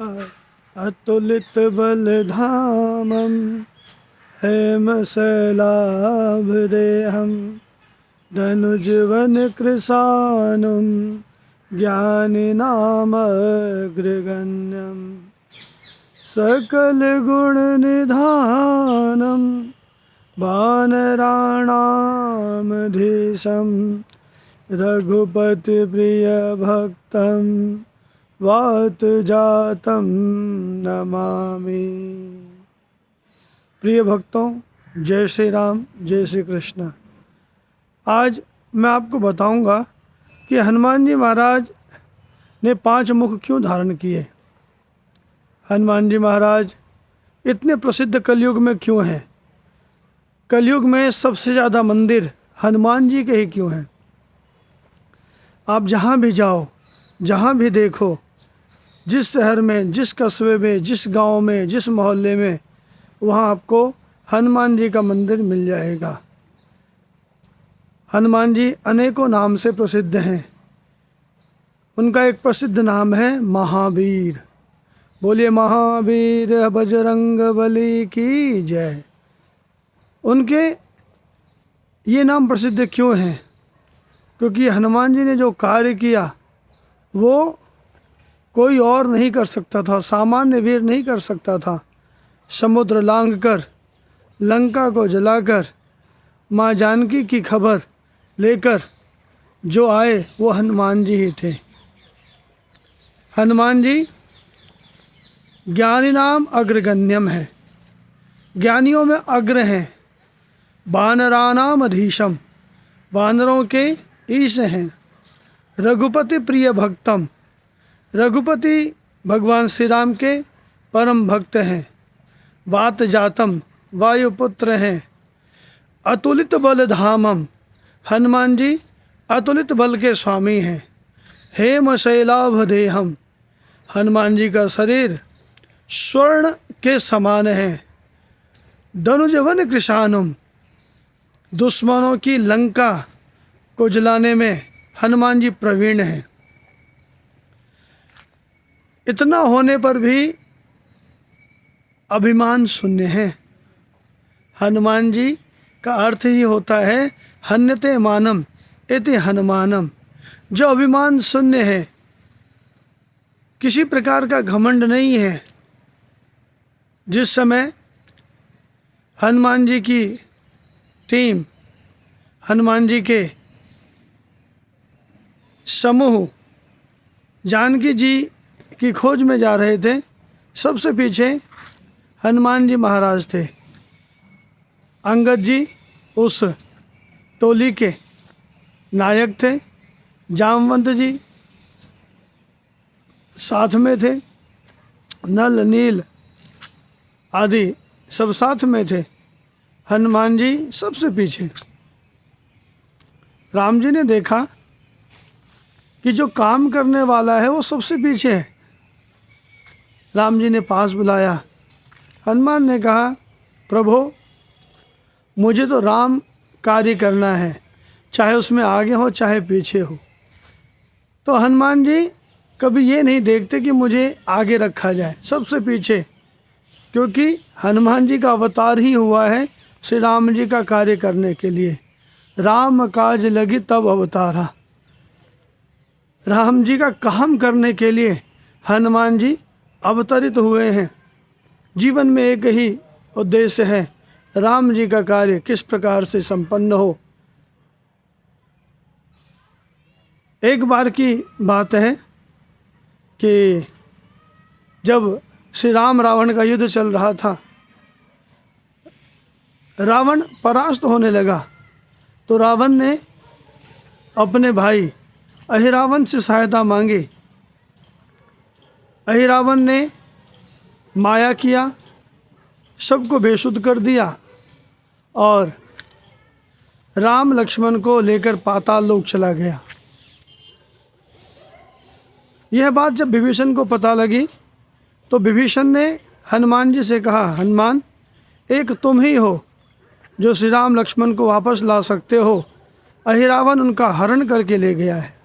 अतुलित बलधामं हेमशैलाभदेहं धनुजवन कृशानुं ज्ञानिनामग्रगण्यं सकलगुणनिधानं वानराणामधीशं रघुपतिप्रियभक्तं वातजातं नमामि। प्रिय भक्तों, जय श्री राम, जय श्री कृष्ण। आज मैं आपको बताऊंगा कि हनुमान जी महाराज ने 5 मुख क्यों धारण किए। हनुमान जी महाराज इतने प्रसिद्ध कलयुग में क्यों हैं। कलयुग में सबसे ज़्यादा मंदिर हनुमान जी के ही क्यों हैं। आप जहाँ भी जाओ, जहाँ भी देखो, जिस शहर में, जिस कस्बे में, जिस गांव में, जिस मोहल्ले में, वहाँ आपको हनुमान जी का मंदिर मिल जाएगा। हनुमान जी अनेकों नाम से प्रसिद्ध हैं। उनका एक प्रसिद्ध नाम है महावीर। बोलिए महावीर बजरंग बली की जय। उनके ये नाम प्रसिद्ध क्यों हैं? क्योंकि हनुमान जी ने जो कार्य किया वो कोई और नहीं कर सकता था, सामान्य वीर नहीं कर सकता था। समुद्र लांघकर, लंका को जलाकर, माँ जानकी की खबर लेकर जो आए वो हनुमान जी ही थे। हनुमान जी ज्ञानी नाम अग्रगण्यम है, ज्ञानियों में अग्र हैं। वानरानाम अधीशम, वानरों के ईश हैं। रघुपति प्रिय भक्तम, रघुपति भगवान श्री राम के परम भक्त हैं। वात जातम, वायुपुत्र हैं। अतुलित बल धामम, हनुमान जी अतुलित बल के स्वामी हैं। हेम शैलाभदेहम, हनुमान जी का शरीर स्वर्ण के समान है। धनुजवन कृशानुम, दुश्मनों की लंका को जलाने में हनुमान जी प्रवीण हैं। इतना होने पर भी अभिमान शून्य है। हनुमान जी का अर्थ ही होता है हन्यते मानम इति हनुमानम, जो अभिमान शून्य है, किसी प्रकार का घमंड नहीं है। जिस समय हनुमान जी की टीम, हनुमान जी के समूह जानकी जी की खोज में जा रहे थे, सबसे पीछे हनुमान जी महाराज थे। अंगद जी उस टोली के नायक थे। जामवंत जी साथ में थे। नल, नील आदि सब साथ में थे। हनुमान जी सबसे पीछे। राम जी ने देखा कि जो काम करने वाला है वो सबसे पीछे है। राम जी ने पास बुलाया। हनुमान ने कहा, प्रभु मुझे तो राम कार्य करना है, चाहे उसमें आगे हो चाहे पीछे हो। तो हनुमान जी कभी ये नहीं देखते कि मुझे आगे रखा जाए, सबसे पीछे, क्योंकि हनुमान जी का अवतार ही हुआ है श्री राम जी का कार्य करने के लिए। राम काज लगी तब अवतारा, राम जी का काम करने के लिए हनुमान जी अवतरित हुए हैं। जीवन में एक ही उद्देश्य है, राम जी का कार्य किस प्रकार से संपन्न हो। एक बार की बात है कि जब श्री राम रावण का युद्ध चल रहा था, रावण परास्त होने लगा, तो रावण ने अपने भाई अहिरावण से सहायता मांगी। अहिरावण ने माया किया, सबको बेसुध कर दिया और राम लक्ष्मण को लेकर पाताल लोक चला गया। यह बात जब विभीषण को पता लगी तो विभीषण ने हनुमान जी से कहा, हनुमान, एक तुम ही हो जो श्री राम लक्ष्मण को वापस ला सकते हो। अहिरावण उनका हरण करके ले गया है।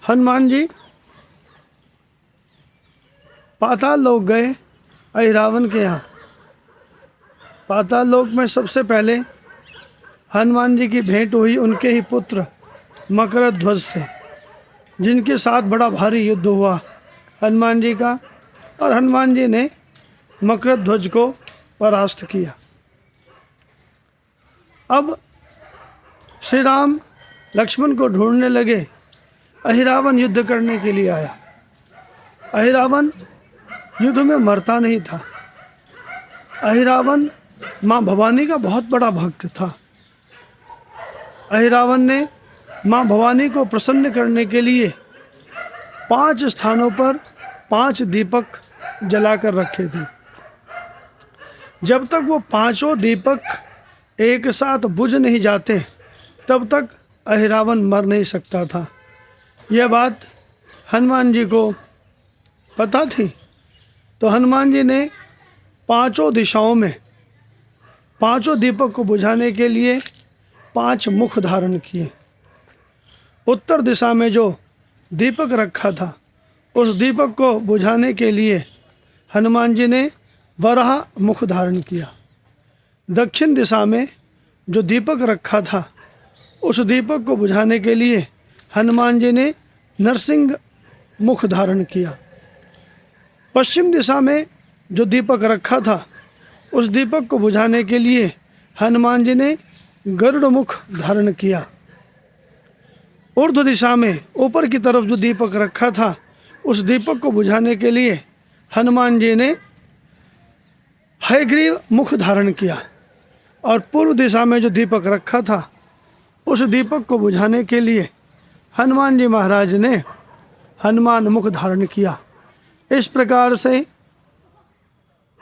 हनुमान जी पाताल लोक गए अहिरावण के यहाँ। पाताल लोक में सबसे पहले हनुमान जी की भेंट हुई उनके ही पुत्र मकरध्वज से, जिनके साथ बड़ा भारी युद्ध हुआ हनुमान जी का, और हनुमान जी ने मकरध्वज को परास्त किया। अब श्री राम लक्ष्मण को ढूंढने लगे। अहिरावण युद्ध करने के लिए आया। अहिरावण युद्ध में मरता नहीं था। अहिरावण माँ भवानी का बहुत बड़ा भक्त था। अहिरावण ने माँ भवानी को प्रसन्न करने के लिए 5 स्थानों पर 5 दीपक जलाकर रखे थे। जब तक वो 5 दीपक एक साथ बुझ नहीं जाते तब तक अहिरावण मर नहीं सकता था। यह बात हनुमान जी को पता थी, तो हनुमान जी ने 5 दिशाओं में 5 दीपक को बुझाने के लिए 5 मुख धारण किए। उत्तर दिशा में जो दीपक रखा था उस दीपक को बुझाने के लिए हनुमान जी ने वराह मुख धारण किया। दक्षिण दिशा में जो दीपक रखा था उस दीपक को बुझाने के लिए हनुमान जी ने नरसिंह मुख धारण किया। पश्चिम दिशा में जो दीपक रखा था उस दीपक को बुझाने के लिए हनुमान जी ने गरुड़ मुख धारण किया। ऊर्ध्व दिशा में ऊपर की तरफ जो दीपक रखा था उस दीपक को बुझाने के लिए हनुमान जी ने हयग्रीव मुख धारण किया। और पूर्व दिशा में जो दीपक रखा था उस दीपक को बुझाने के लिए हनुमान जी महाराज ने हनुमान मुख धारण किया। इस प्रकार से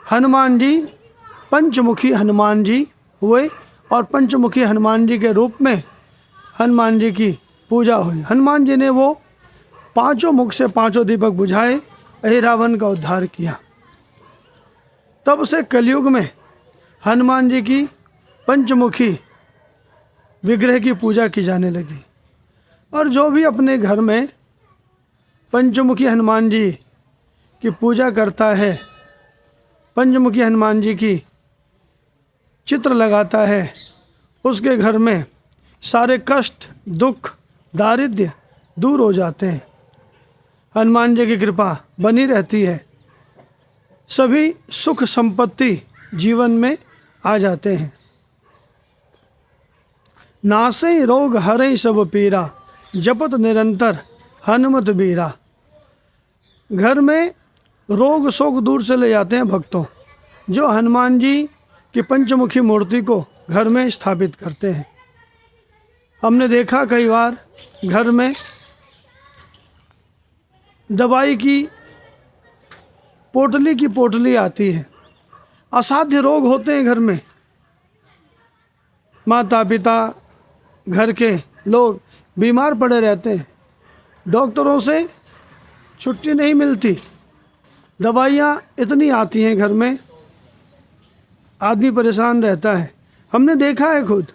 हनुमान जी पंचमुखी हनुमान जी हुए और पंचमुखी हनुमान जी के रूप में हनुमान जी की पूजा हुई। हनुमान जी ने वो 5 मुख से 5 दीपक बुझाए, अहिरावण का उद्धार किया। तब से कलयुग में हनुमान जी की पंचमुखी विग्रह की पूजा की जाने लगी। और जो भी अपने घर में पंचमुखी हनुमान जी की पूजा करता है, पंचमुखी हनुमान जी की चित्र लगाता है, उसके घर में सारे कष्ट, दुख, दारिद्र्य दूर हो जाते हैं। हनुमान जी की कृपा बनी रहती है। सभी सुख संपत्ति जीवन में आ जाते हैं। नासै रोग हरै सब पीरा, जपत निरंतर हनुमत बीरा। घर में रोग शोक दूर से ले जाते हैं भक्तों, जो हनुमान जी की पंचमुखी मूर्ति को घर में स्थापित करते हैं। हमने देखा कई बार घर में दवाई की पोटली आती है। असाध्य रोग होते हैं घर में। माता पिता घर के लोग बीमार पड़े रहते हैं, डॉक्टरों से छुट्टी नहीं मिलती, दवाइयाँ इतनी आती हैं घर में, आदमी परेशान रहता है। हमने देखा है खुद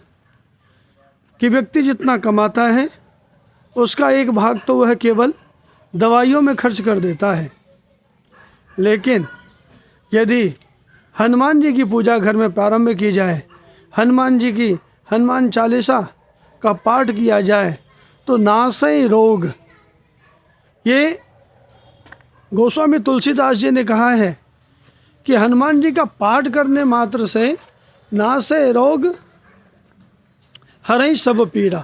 कि व्यक्ति जितना कमाता है उसका एक भाग तो वह केवल दवाइयों में खर्च कर देता है। लेकिन यदि हनुमान जी की पूजा घर में प्रारंभ की जाए, हनुमान जी की हनुमान चालीसा का पाठ किया जाए, तो नासै रोग। ये गोस्वामी तुलसीदास जी ने कहा है कि हनुमान जी का पाठ करने मात्र से नासै रोग हरै सब पीड़ा।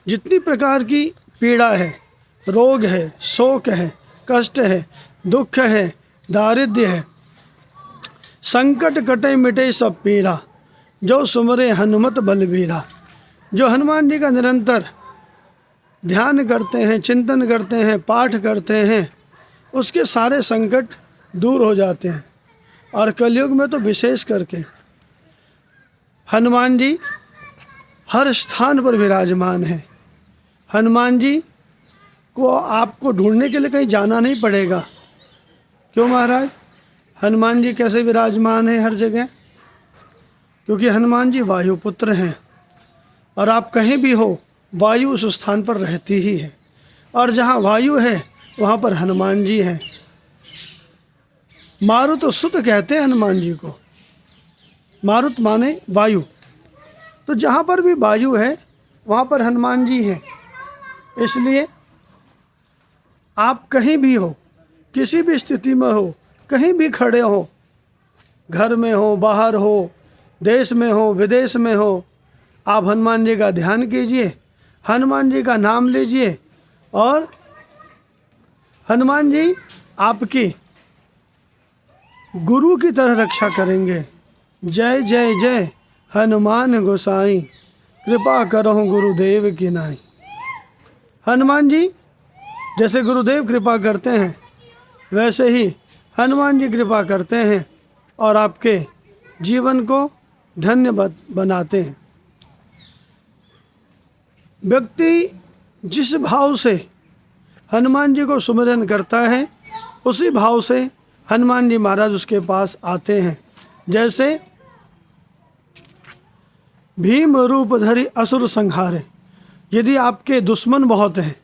जितनी प्रकार की पीड़ा है, रोग है, शोक है, कष्ट है, दुख है, दारिद्र्य है, संकट कटे मिटे सब पीड़ा, जो सुमरे हनुमत बलबीरा। जो हनुमान जी का निरंतर ध्यान करते हैं, चिंतन करते हैं, पाठ करते हैं, उसके सारे संकट दूर हो जाते हैं। और कलयुग में तो विशेष करके हनुमान जी हर स्थान पर विराजमान है। हनुमान जी को आपको ढूंढने के लिए कहीं जाना नहीं पड़ेगा। क्यों महाराज? हनुमान जी कैसे विराजमान है हर जगह? क्योंकि हनुमान जी वायुपुत्र हैं, और आप कहीं भी हो वायु उस स्थान पर रहती ही है, और जहाँ वायु है वहाँ पर हनुमान जी हैं। मारुत सुत कहते हैं हनुमान जी को। मारुत माने वायु। तो जहाँ पर भी वायु है वहाँ पर हनुमान जी हैं। इसलिए आप कहीं भी हो, किसी भी स्थिति में हो, कहीं भी खड़े हो, घर में हो, बाहर हो, देश में हो, विदेश में हो, आप हनुमान जी का ध्यान कीजिए, हनुमान जी का नाम लीजिए और हनुमान जी आपकी गुरु की तरह रक्षा करेंगे। जय जय जय हनुमान गोसाई, कृपा करो गुरुदेव की नाई। हनुमान जी जैसे गुरुदेव कृपा करते हैं वैसे ही हनुमान जी कृपा करते हैं और आपके जीवन को धन्य बनाते हैं। व्यक्ति जिस भाव से हनुमान जी को सुमिरन करता है उसी भाव से हनुमान जी महाराज उसके पास आते हैं। जैसे भीम रूप धरि असुर संहारे। यदि आपके दुश्मन बहुत हैं,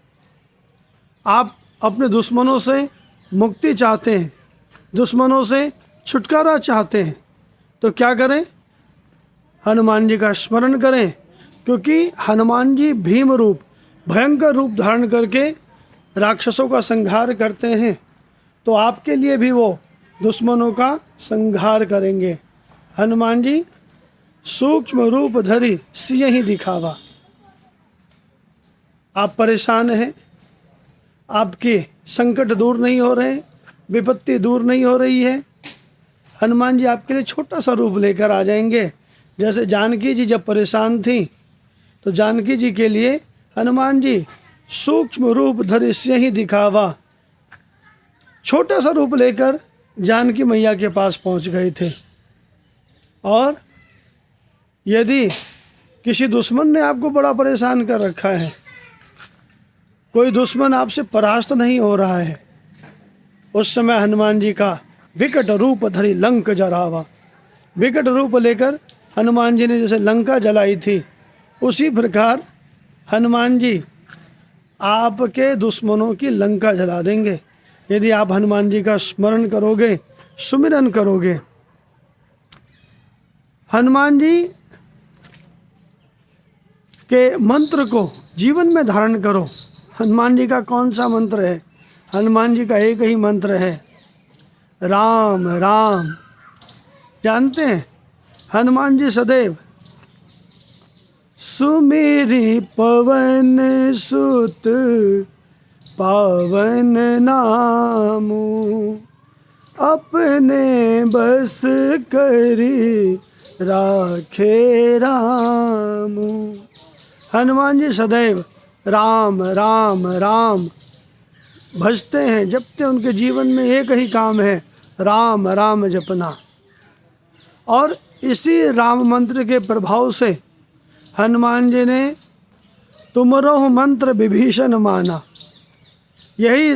आप अपने दुश्मनों से मुक्ति चाहते हैं, दुश्मनों से छुटकारा चाहते हैं, तो क्या करें? हनुमान जी का स्मरण करें, क्योंकि हनुमान जी भीम रूप, भयंकर रूप धारण करके राक्षसों का संहार करते हैं। तो आपके लिए भी वो दुश्मनों का संहार करेंगे। हनुमान जी सूक्ष्म रूप धरि सिय ही दिखावा। आप परेशान हैं, आपके संकट दूर नहीं हो रहे, विपत्ति दूर नहीं हो रही है, हनुमान जी आपके लिए छोटा सा रूप लेकर आ जाएंगे। जैसे जानकी जी जब परेशान थी तो जानकी जी के लिए हनुमान जी सूक्ष्म रूप धरि सिय ही दिखावा, छोटा सा रूप लेकर जानकी मैया के पास पहुंच गए थे। और यदि किसी दुश्मन ने आपको बड़ा परेशान कर रखा है, कोई दुश्मन आपसे परास्त नहीं हो रहा है, उस समय हनुमान जी का विकट रूप धरि लंक जरावा। विकट रूप लेकर हनुमान जी ने जैसे लंका जलाई थी, उसी प्रकार हनुमान जी आपके दुश्मनों की लंका जला देंगे यदि आप हनुमान जी का स्मरण करोगे, सुमिरन करोगे। हनुमान जी के मंत्र को जीवन में धारण करो। हनुमान जी का कौन सा मंत्र है? हनुमान जी का एक ही मंत्र है, राम राम। जानते हैं हनुमान जी सदैव सुमेरी पवन सुत पावन नामु, अपने बस करी राखे रामु। हनुमान जी सदैव राम राम राम भजते हैं, जपते हैं। उनके जीवन में एक ही काम है, राम राम जपना। और इसी राम मंत्र के प्रभाव से हनुमान जी ने तुमरो मंत्र विभीषण माना। यही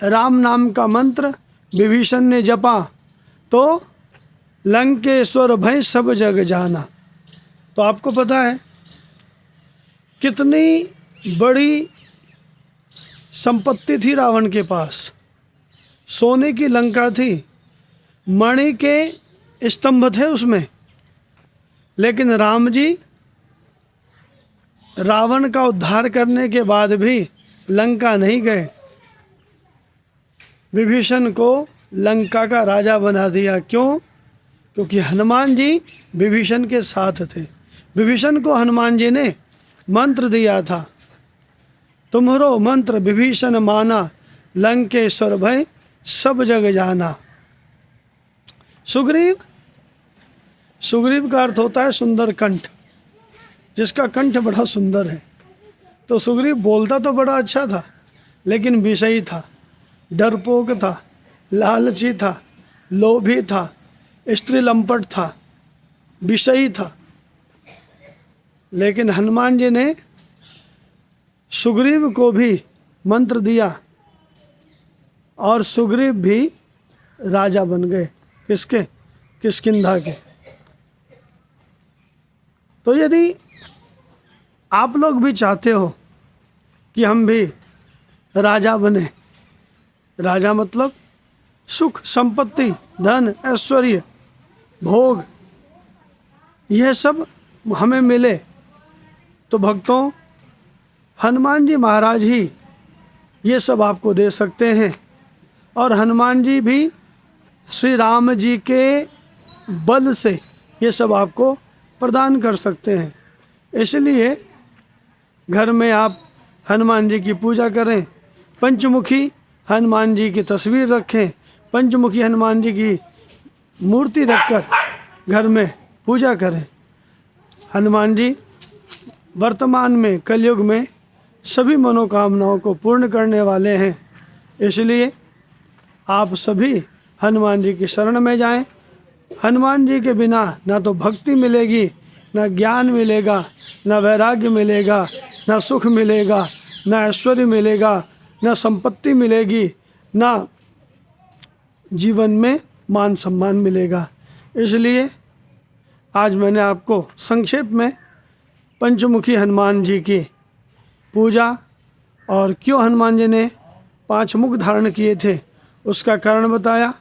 राम नाम का मंत्र विभीषण ने जपा तो लंकेश्वर भय सब जग जाना। तो आपको पता है कितनी बड़ी संपत्ति थी रावण के पास। सोने की लंका थी, मणि के स्तंभ थे उसमें, लेकिन राम जी रावण का उद्धार करने के बाद भी लंका नहीं गए। विभीषण को लंका का राजा बना दिया। क्यों? क्योंकि हनुमान जी विभीषण के साथ थे। विभीषण को हनुमान जी ने मंत्र दिया था, तुम्हरो मंत्र विभीषण माना, लंकेश्वर भय सब जग जाना। सुग्रीव, सुग्रीव का अर्थ होता है सुंदर कंठ, जिसका कंठ बड़ा सुंदर है। तो सुग्रीव बोलता तो बड़ा अच्छा था, लेकिन विषयी था, डरपोक था, लालची था, लोभी था, स्त्री लंपट था, विषयी था। लेकिन हनुमान जी ने सुग्रीव को भी मंत्र दिया और सुग्रीव भी राजा बन गए। किसके? किष्किंधा के। तो यदि आप लोग भी चाहते हो कि हम भी राजा बने, राजा मतलब सुख संपत्ति, धन, ऐश्वर्य, भोग, यह सब हमें मिले तो भक्तों हनुमान जी महाराज ही ये सब आपको दे सकते हैं। और हनुमान जी भी श्री राम जी के बल से ये सब आपको प्रदान कर सकते हैं। इसलिए घर में आप हनुमान जी की पूजा करें, पंचमुखी हनुमान जी की तस्वीर रखें, पंचमुखी हनुमान जी की मूर्ति रखकर घर में पूजा करें। हनुमान जी वर्तमान में कलयुग में सभी मनोकामनाओं को पूर्ण करने वाले हैं। इसलिए आप सभी हनुमान जी की शरण में जाएं। हनुमान जी के बिना ना तो भक्ति मिलेगी, ना ज्ञान मिलेगा, ना वैराग्य मिलेगा, ना सुख मिलेगा, ना ऐश्वर्य मिलेगा, ना संपत्ति मिलेगी, ना जीवन में मान सम्मान मिलेगा। इसलिए आज मैंने आपको संक्षेप में पंचमुखी हनुमान जी की पूजा और क्यों हनुमान जी ने 5 मुख धारण किए थे उसका कारण बताया।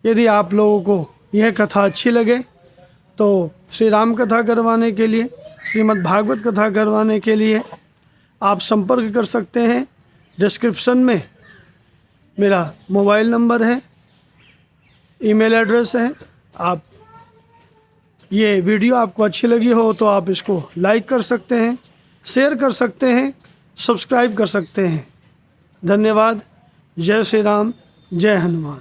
यदि आप लोगों को यह कथा अच्छी लगे तो श्री राम कथा करवाने के लिए, श्रीमद् भागवत कथा करवाने के लिए आप संपर्क कर सकते हैं। डिस्क्रिप्शन में मेरा मोबाइल नंबर है, ईमेल एड्रेस है। आप ये वीडियो आपको अच्छी लगी हो तो आप इसको लाइक कर सकते हैं, शेयर कर सकते हैं, सब्सक्राइब कर सकते हैं। धन्यवाद। जय श्री राम, जय हनुमान।